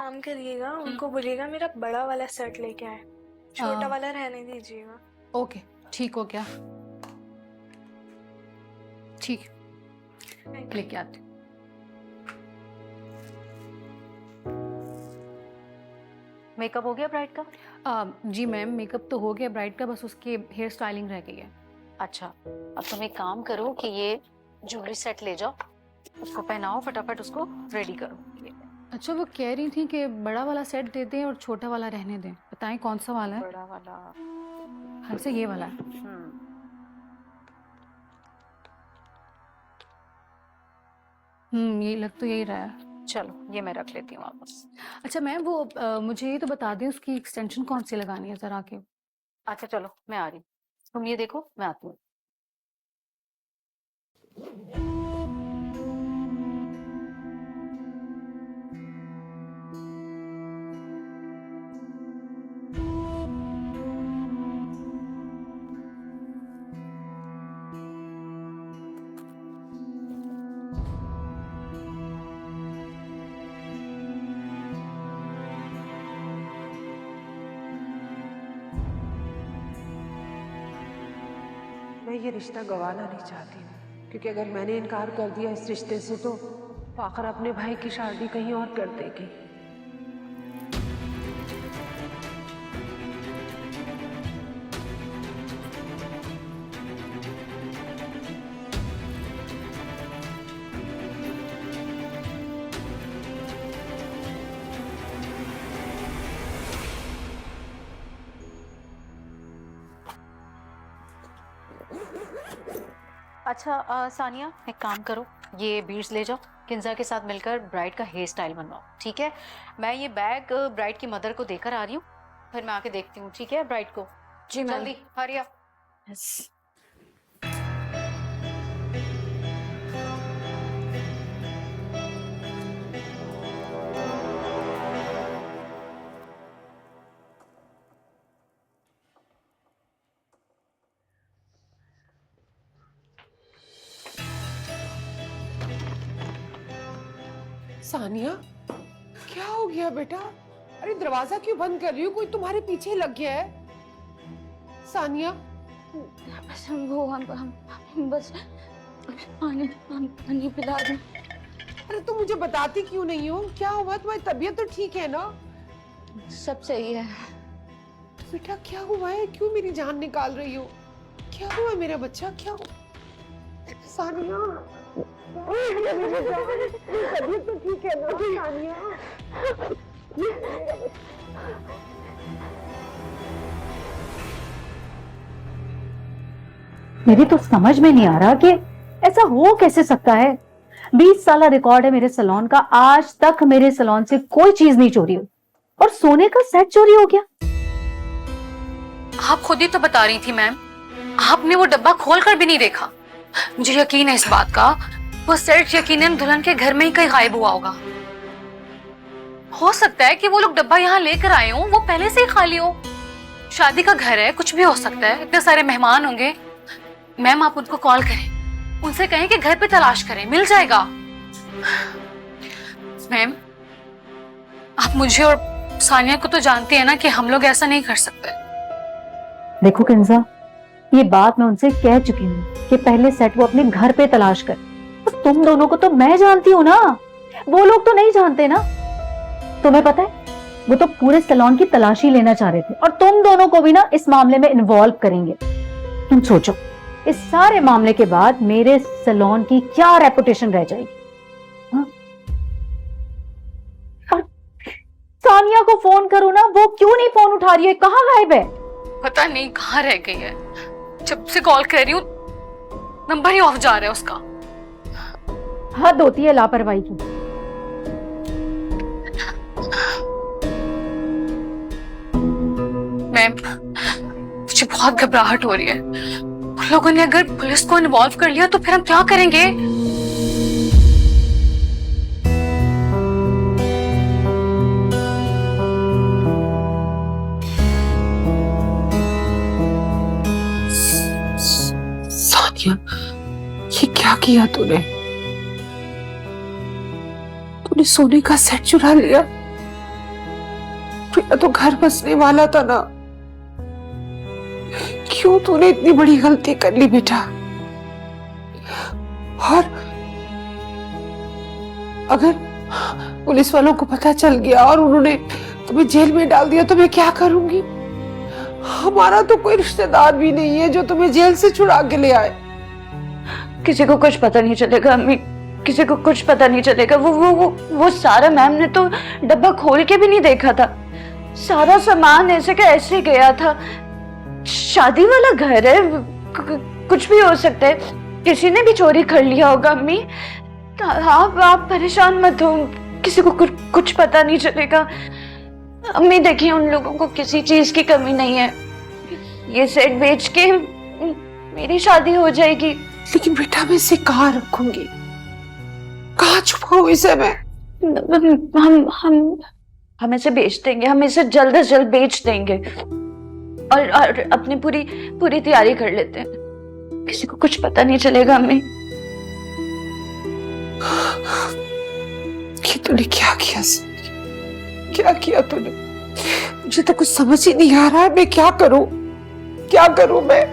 काम करिएगा, उनको बोलिएगा मेरा बड़ा वाला सेट लेके आए, छोटा वाला रहने दीजिएगा। ओके, ठीक हो गया। ठीक, लेके आती हूँ। मेकअप हो गया ब्राइड का? जी मैम, मेकअप तो हो गया ब्राइड का, बस उसकी हेयर स्टाइलिंग रह गई है। अच्छा, अब तुम एक काम करो कि ये ज्वेलरी सेट ले जाओ, उसको पहनाओ, फटाफट उसको रेडी करो। अच्छा, वो कह रही थी कि बड़ा वाला सेट दे दें और छोटा वाला रहने दें। बताएं कौन सा वाला है? बड़ा वाला हमसे ये वाला है। ये लग तो यही रहा है। चलो ये मैं रख लेती हूँ वापस। अच्छा मैम, वो मुझे ये तो बता दें उसकी एक्सटेंशन कौन सी लगानी है जरा के। अच्छा चलो मैं आ रही हूँ, तुम ये देखो मैं आती हूँ। मैं ये रिश्ता गंवाना नहीं चाहती हूँ, क्योंकि अगर मैंने इनकार कर दिया इस रिश्ते से तो फाखर अपने भाई की शादी कहीं और कर देगी। अच्छा सानिया, एक काम करो, ये बीड्स ले जाओ, किंजा के साथ मिलकर ब्राइड का हेयर स्टाइल बनवाओ, ठीक है? मैं ये बैग ब्राइड की मदर को देकर आ रही हूँ, फिर मैं आके देखती हूँ, ठीक है? ब्राइड को जी मैम। जल्दी हरी अप। सानिया, क्या हो गया बेटा? अरे दरवाजा क्यों बंद कर रही हो? कोई तुम्हारे पीछे लग गया है? सानिया, बस हम बस पानी पिला दें। अरे तुम मुझे बताती क्यों नहीं हो? क्या हुआ? तुम्हारी तबीयत तो ठीक है ना? सब सही है। बेटा क्या हुआ है? क्यों मेरी जान निकाल रही हो? क्या हुआ मेरा बच्चा? क्या हुआ? सानिया, तबीयत तो ठीक है ना सानिया? मेरी तो समझ में नहीं आ रहा कि ऐसा हो कैसे सकता है। 20 साल रिकॉर्ड है मेरे सैलून का, आज तक मेरे सैलून से कोई चीज नहीं चोरी हुई, और सोने का सेट चोरी हो गया। आप खुद ही तो बता रही थी मैम, आपने वो डब्बा खोलकर भी नहीं देखा। मुझे यकीन है इस बात का, वो सेट यकीनन दुल्हन के घर में ही कहीं गायब हुआ होगा। हो सकता है कि वो लोग डब्बा यहाँ लेकर आए हों, वो पहले से ही खाली हो। शादी का घर है, कुछ भी हो सकता है, इतने सारे मेहमान होंगे। मैम आप उनको कॉल करें, उनसे कहें कि घर पे तलाश करें, मिल जाएगा। मैम आप मुझे और सानिया को तो जानती है ना कि हम लोग ऐसा नहीं कर सकते। देखो किंजा, ये बात मैं उनसे कह चुकी हूँ कि पहले सेट वो अपने घर पे तलाश कर। तो तुम दोनों को तो मैं जानती हूँ ना, वो लोग तो नहीं जानते ना। तुम्हें पता है, वो तो पूरे सैलून की तलाशी लेना चाह रहे थे, और तुम दोनों को भी ना इस मामले में इन्वॉल्व करेंगे। तुम सोचो, इस सारे मामले के बाद मेरे सैलून की क्या रेपुटेशन रह जाएगी? हाँ? और सानिया को फोन करो ना, वो क्यों नहीं फोन उठा रही है? कहाँ गायब है? पता नहीं कहाँ रह गई है। जब से कॉल कर रही हूँ नंबर ही ऑफ जा रहा है उसका। हद होती है लापरवाही की। मैम मुझे बहुत घबराहट हो रही है। उन लोगों ने अगर पुलिस को इन्वॉल्व कर लिया तो फिर हम क्या करेंगे? सानिया, ये क्या किया तूने? तूने सोने का सेट चुरा लिया। तेरा तो घर बसने वाला था ना, क्यों तूने इतनी बड़ी गलती कर ली बेटा? और अगर पुलिस वालों को पता चल गया और उन्होंने तुम्हें जेल में डाल दिया तो मैं क्या करूंगी? हमारा तो कोई रिश्तेदार भी नहीं है जो तुम्हें जेल से छुड़ा के ले आए। किसी को कुछ पता नहीं चलेगा अम्मी, किसी को कुछ पता नहीं चलेगा। वो सारा मैम ने तो डब्बा खोल के भी नहीं देखा था। सारा सामान ऐसे का ऐसे गया था। शादी वाला घर है, कुछ भी हो सकता है, किसी ने भी चोरी कर लिया होगा अम्मी। आप परेशान मत हो, किसी को कुछ पता नहीं चलेगा। अम्मी देखिए, उन लोगों को किसी चीज की कमी नहीं है। ये सेट बेच के मेरी शादी हो जाएगी। लेकिन बेटा मैं इसे कहाँ रखूंगी, कहाँ छुपाऊं इसे मैं? हम इसे बेच देंगे, हम इसे जल्द से जल्द बेच देंगे और अपनी पूरी तैयारी कर लेते हैं। किसी को कुछ पता नहीं चलेगा अम्मी। ये तूने क्या किया? क्या किया तूने? मुझे तो कुछ समझ ही नहीं आ रहा है, मैं क्या करूं मैं?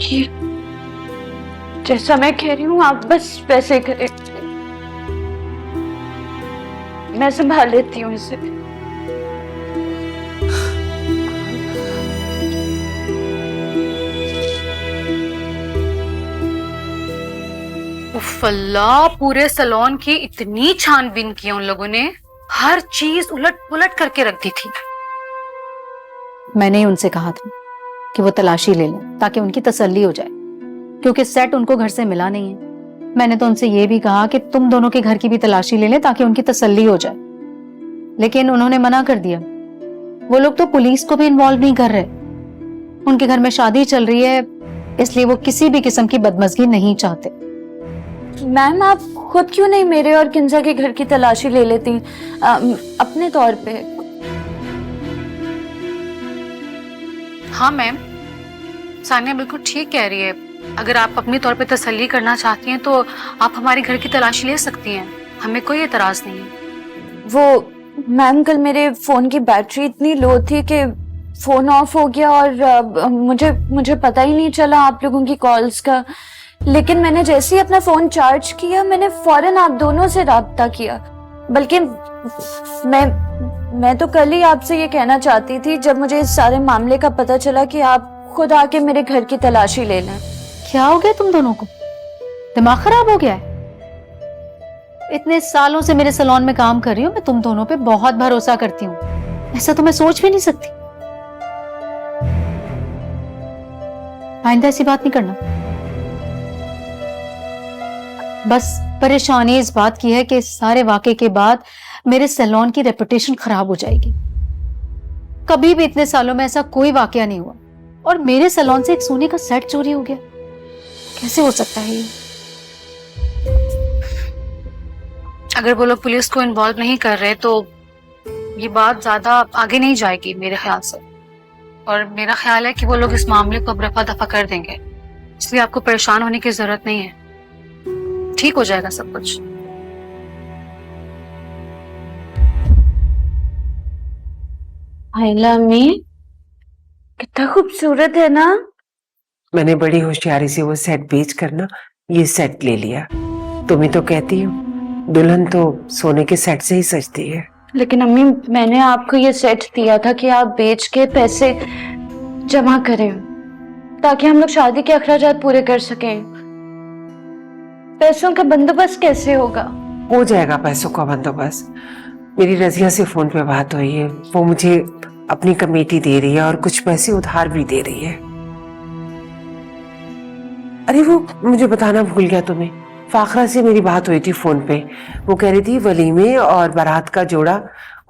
ये जैसा मैं कह रही हूँ आप बस वैसे करें, मैं संभाल लेती हूँ इसे। उफ अल्लाह, पूरे सलोन की इतनी छानबीन की उन लोगों ने, हर चीज उलट पुलट करके रख दी थी। मैंने ही उनसे कहा था कि वो तलाशी ले लें ताकि उनकी तसल्ली हो जाए, क्योंकि सेट उनको घर से मिला नहीं है। मैंने तो उनसे ये भी कहा कि तुम दोनों के घर की भी तलाशी ले लें ताकि उनकी तसल्ली हो जाए, लेकिन उन्होंने मना कर दिया। वो लोग तो पुलिस को भी इन्वॉल्व नहीं कर रहे। उनके घर में शादी चल रही है, इसलिए वो किसी भी किस्म की बदमजगी नहीं चाहते। मैम, आप खुद क्यों नहीं मेरे और किंजा के घर की तलाशी ले लेती अपने तौर पे? हाँ मैम, सानिया बिल्कुल ठीक कह रही है। अगर आप अपने तौर पे तसल्ली करना चाहती हैं तो आप हमारे घर की तलाशी ले सकती हैं, हमें कोई एतराज नहीं है। वो मैम, कल मेरे फोन की बैटरी इतनी लो थी कि फोन ऑफ हो गया और मुझे पता ही नहीं चला आप लोगों की कॉल्स का। लेकिन मैंने जैसे ही अपना फोन चार्ज किया, मैंने फौरन आप दोनों से राब्ता किया। बल्कि मैं तो कल ही आपसे ये कहना चाहती थी, जब मुझे इस सारे मामले का पता चला, कि आप खुद आके मेरे घर की तलाशी ले लें। क्या हो गया तुम दोनों को? दिमाग खराब हो गया है? इतने सालों से मेरे सलोन में काम कर रही हूँ, मैं तुम दोनों पे बहुत भरोसा करती हूँ, ऐसा तो मैं सोच भी नहीं सकती। आइंदा ऐसी बात नहीं करना। बस परेशानी इस बात की है कि इस सारे वाकये के बाद मेरे सैलून की रेपुटेशन खराब हो जाएगी। कभी भी इतने सालों में ऐसा कोई वाकया नहीं हुआ और मेरे सैलून से एक सोने का सेट चोरी हो गया। कैसे हो सकता है ये? अगर वो लोग पुलिस को इन्वॉल्व नहीं कर रहे तो ये बात ज्यादा आगे नहीं जाएगी मेरे ख्याल से, और मेरा ख्याल है कि वो लोग इस मामले को अब रफा दफा कर देंगे, इसलिए आपको परेशान होने की जरूरत नहीं है। ठीक हो जाएगा सब कुछ। आइला अम्मी, कितना खूबसूरत है ना। मैंने बड़ी होशियारी से वो सेट बेच कर ना ये सेट ले लिया। तुम ही तो कहती हो दुल्हन तो सोने के सेट से ही सजती है। लेकिन अम्मी, मैंने आपको ये सेट दिया था कि आप बेच के पैसे जमा करें ताकि हम लोग शादी के अखराजात पूरे कर सकें। पैसों का बंदोबस्त कैसे होगा? हो जाएगा पैसों का बंदोबस्त। मेरी रजिया से फोन पे बात हुई है, वो मुझे अपनी कमेटी दे रही है और कुछ पैसे उधार भी दे रही है। अरे वो मुझे बताना भूल गया तुम्हें, फाखरा से मेरी बात हुई थी फोन पे। वो कह रही थी वलीमे और बारात का जोड़ा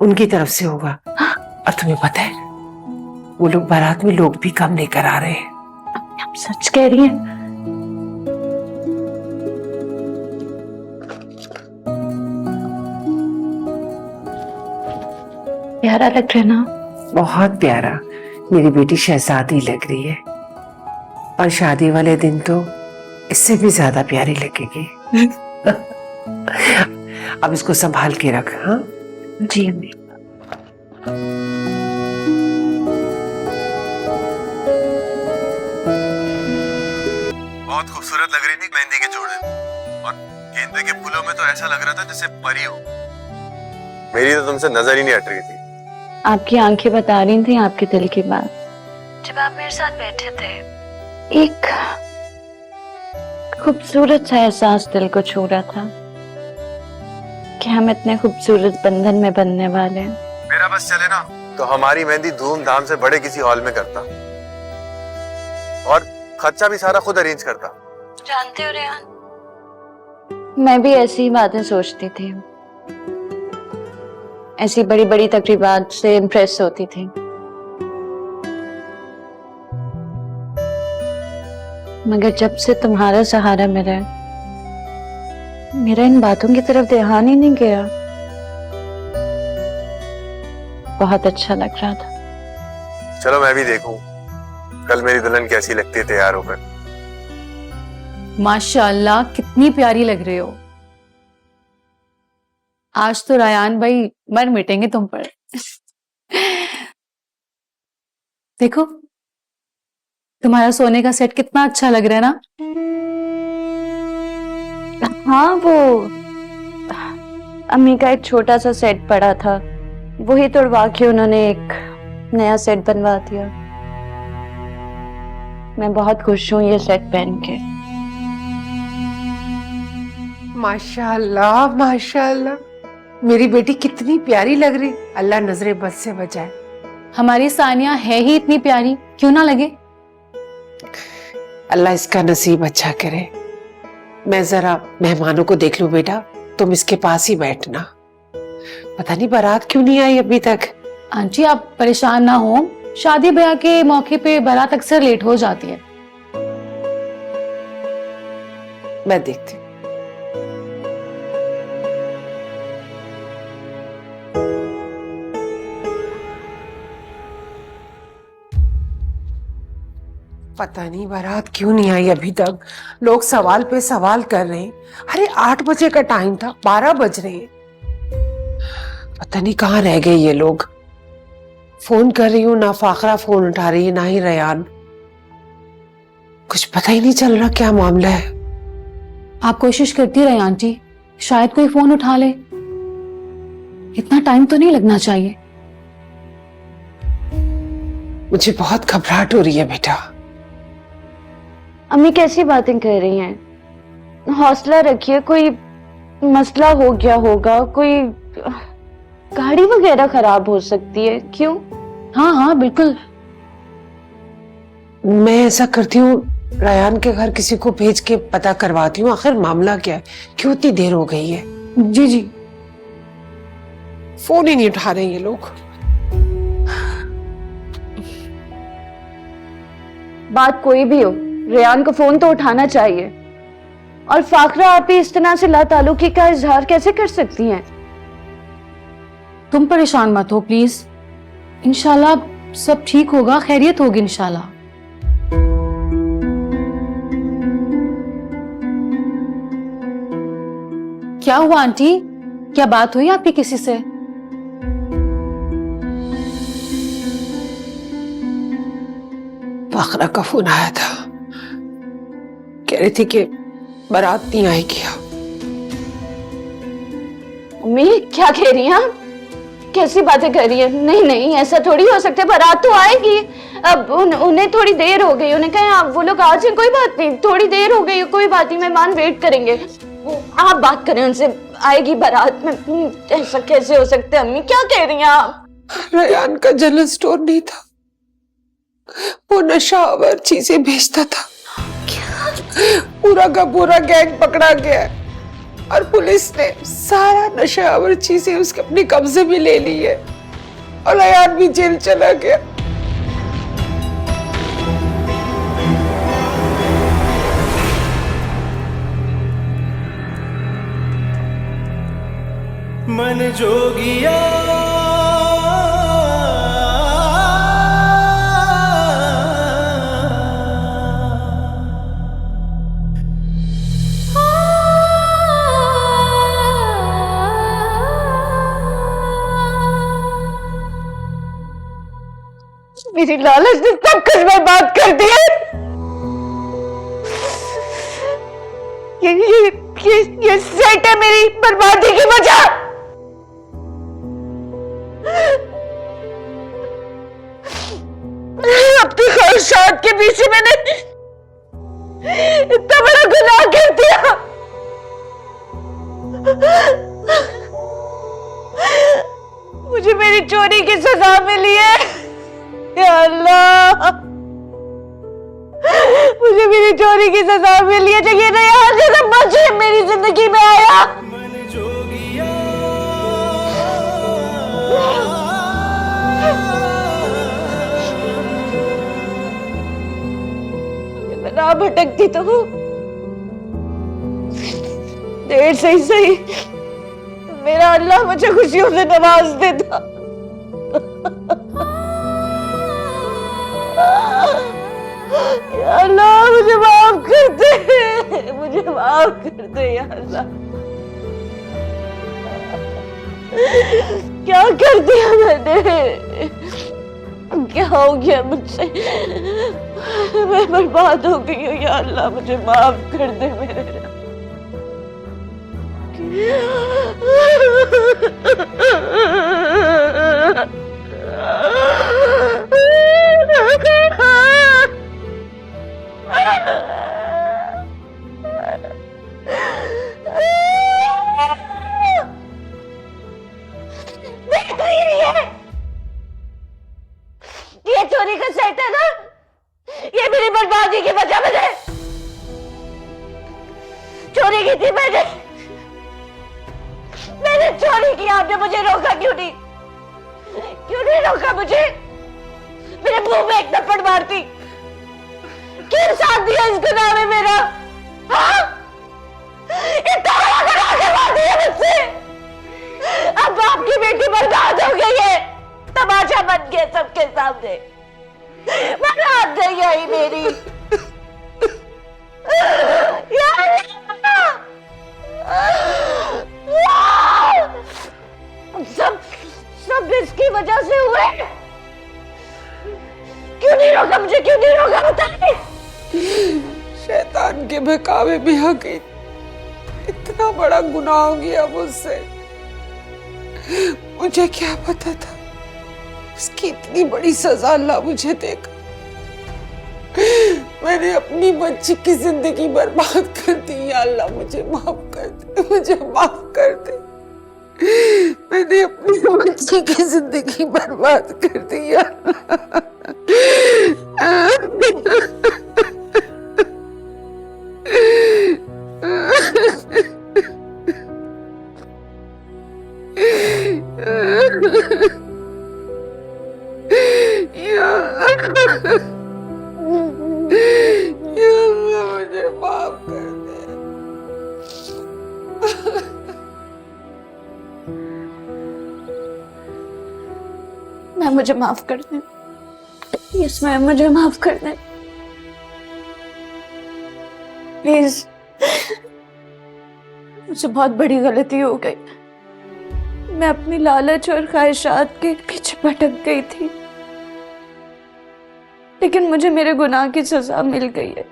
उनकी तरफ से होगा। और तुम्हें पता है वो लोग बारात में लोग भी कम लेकर आ रहे हैं। आप सच कह रही हैं? प्यारा लग रहा है ना? बहुत प्यारा, मेरी बेटी शहजादी लग रही है। और शादी वाले दिन तो इससे भी ज्यादा प्यारी लगेगी। अब इसको संभाल के रख। हाँ, जी अम्मी। बहुत खूबसूरत लग रही थी मेहंदी के जोड़े, और गेंदे के फूलों में तो ऐसा लग रहा था जैसे परी हो। मेरी तो तुमसे नजर ही नहीं हट रही थी। आपकी आंखें बता रही थी आपके दिल की बात। जब आप मेरे साथ बैठे थे, एक खूबसूरत सा एहसास दिल को छू रहा था कि हम इतने खूबसूरत बंधन में बंधने वाले हैं। मेरा बस चले ना तो हमारी मेहंदी धूमधाम से बड़े किसी हॉल में करता, और खर्चा भी सारा खुद अरेंज करता। जानते हो रेहान, मैं भी ऐसी ही बातें सोचती थी, ऐसी बड़ी बड़ी तकरीबात से इम्प्रेस होती थी। मगर जब से तुम्हारा सहारा मिला है, मेरा इन बातों की तरफ ध्यान ही नहीं गया। बहुत अच्छा लग रहा था। चलो मैं भी देखूं कल मेरी दुल्हन कैसी लगती है तैयार होकर। माशाल्लाह कितनी प्यारी लग रही हो। आज तो रायान भाई मर मिटेंगे तुम पर। देखो तुम्हारा सोने का सेट कितना अच्छा लग रहा है ना। हाँ, वो अम्मी का एक छोटा सा सेट पड़ा था, वही तोड़वा के उन्होंने एक नया सेट बनवा दिया। मैं बहुत खुश हूँ ये सेट पहन के। माशाल्लाह माशाल्लाह, मेरी बेटी कितनी प्यारी लग रही। अल्लाह नजरे बद से बचाए। हमारी सानिया है ही इतनी प्यारी, क्यों ना लगे। अल्लाह इसका नसीब अच्छा करे। मैं जरा मेहमानों को देख लूं बेटा, तुम इसके पास ही बैठना। पता नहीं बारात क्यों नहीं आई अभी तक। आंटी आप परेशान ना हो, शादी ब्याह के मौके पे बारात अक्सर लेट हो जाती है। मैं देखती हूँ। पता नहीं बारात क्यों नहीं आई अभी तक। लोग सवाल पे सवाल कर रहे हैं। अरे 8 बजे का टाइम था, 12 बज रहे हैं। पता नहीं कहाँ रह गए ये लोग। फोन कर रही हूँ, ना फाखरा फोन उठा रही है, ना ही रयान। कुछ पता ही नहीं चल रहा क्या मामला है। आप कोशिश करती रहे आंटी, शायद कोई फोन उठा ले। इतना टाइम तो नहीं लगना चाहिए। मुझे बहुत घबराहट हो रही है बेटा। अम्मी कैसी बातें कर रही हैं? हौसला रखिए, कोई मसला हो गया होगा, कोई गाड़ी वगैरह खराब हो सकती है। क्यों? हाँ हाँ बिल्कुल। मैं ऐसा करती हूँ, रयान के घर किसी को भेज के पता करवाती हूँ आखिर मामला क्या है, क्यों इतनी देर हो गई है। जी जी। फोन ही नहीं उठा रहे ये लोग। बात कोई भी हो, रेयान को फोन तो उठाना चाहिए। और फाखरा, आप ही इस तरह से लाताल्लुकी का इजहार कैसे कर सकती हैं? तुम परेशान मत हो प्लीज, इंशाल्लाह सब ठीक होगा, खैरियत होगी इंशाल्लाह। क्या हुआ आंटी, क्या बात हुई आपकी किसी से? फाखरा का फोन आया था, कह रही थी कि बारात नहीं आएगी। अम्मी क्या कह रही हैं आप? कैसी बातें कर रही है? नहीं नहीं, ऐसा थोड़ी हो सकता है, बारात तो आएगी। अब उन्हें थोड़ी देर हो गई, उन्हें कहें आप वो लोग आ जाएं, कोई बात नहीं, थोड़ी देर हो गई, कोई बात नहीं, मेहमान वेट करेंगे। आप बात करें उनसे, आएगी बारात में। ऐसा कैसे हो सकता है अम्मी, क्या कह रही हैं आप? रयान का जनरल स्टोर नहीं था, वो नशावर चीजें बेचता था। पूरा का पूरा गैंग पकड़ा गया है और पुलिस ने सारा नशावर चीजें उसके अपने कब्जे में ले ली है, और रयान भी जेल चला गया। मन जोगिया मेरी लालच ने सब कुछ बर्बाद कर दिया। ये सेट है मेरी बर्बादी की वजह। अपनी ख्वाहिशात के पीछे मैंने इतना बड़ा गुनाह कर दिया। मुझे मेरी चोरी की सजा मिली है। या अल्लाह, मुझे मेरी चोरी की सजा मिली है। चाहिए नहीं आज से बचे मेरी जिंदगी में आया। मन जोगिया मैं ना भटकती तो हूँ, देर से ही सही मेरा अल्लाह मुझे खुशियों से नवाज देता। या अल्लाह मुझे माफ कर दे, मुझे माफ कर दे या अल्लाह। क्या कर दिया मैंने, क्या हो गया मुझसे, मैं बर्बाद हो गई हूँ। या अल्लाह मुझे माफ कर दे मेरे रब। ये चोरी का सेट है ना, ये मेरी बर्बादी की वजह से चोरी की थी मैंने चोरी की। आपने मुझे रोका क्यों नहीं, क्यों नहीं रोका मुझे? मेरे मुंह में एक थप्पड़ मारती, क्यों साथ दिया इस गुनाह में मेरा? हाँ? इतना बड़ा गुनाह करवा दिया मुझसे। अब आपकी बेटी बर्बाद हो गई है, तमाशा बन गया सबके सामने, बर्बाद गई आई मेरी। सब इसकी वजह से हुए। क्यों नहीं रोका मुझे, क्यों नहीं रोका बताइए। शैतान के बहकावे में आ गई, इतना बड़ा गुनाह हो गया मुझसे। मुझे क्या पता था इसकी इतनी बड़ी सजा अल्लाह मुझे देगा। मैंने अपनी बच्ची की जिंदगी बर्बाद कर दी। या अल्लाह मुझे माफ कर दे, मुझे माफ कर दे। मैंने अपनी बच्ची की जिंदगी बर्बाद कर दी। या मुझे माफ कर दे। मैं मुझे माफ कर दे, यस मैम मुझे माफ कर दे प्लीज। मुझसे बहुत बड़ी गलती हो गई। मैं अपनी लालच और ख्वाहिशात के पीछे भटक गई थी, लेकिन मुझे मेरे गुनाह की सजा मिल गई है।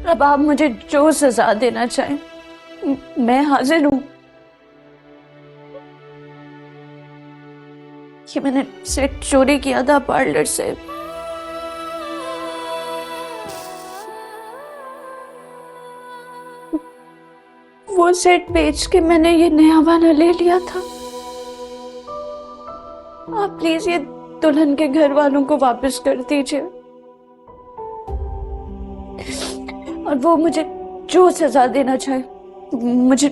अब आप मुझे जो सजा देना चाहें मैं हाजिर हूं। कि मैंने सेट चोरी किया था पार्लर से, वो सेट बेच के मैंने ये नया वाला ले लिया था। आप प्लीज ये दुल्हन के घर वालों को वापस कर दीजिए और वो मुझे जो सजा देना चाहे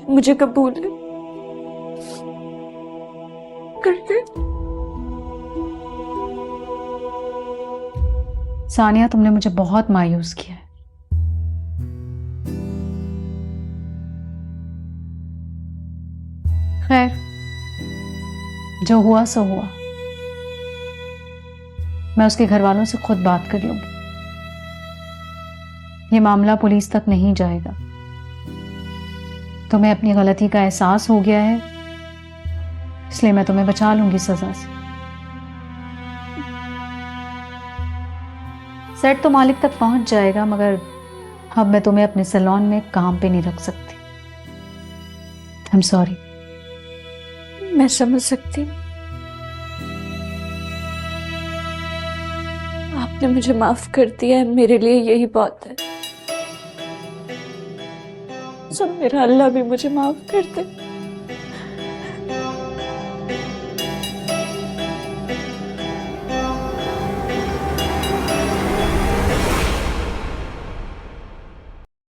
मुझे कबूल है। करते सानिया, तुमने मुझे बहुत मायूस किया है। खैर, जो हुआ सो हुआ। मैं उसके घर वालों से खुद बात कर लूंगी। ये मामला पुलिस तक नहीं जाएगा। तुम्हें अपनी गलती का एहसास हो गया है, इसलिए मैं तुम्हें बचा लूंगी सजा से। सेट तो मालिक तक पहुंच जाएगा, मगर अब मैं तुम्हें अपने सैलून में काम पे नहीं रख सकती। I am sorry. मैं समझ सकती हूँ, आपने मुझे माफ कर दिया है, मेरे लिए यही बहुत है। सब मेरा अल्लाह भी मुझे माफ कर दे।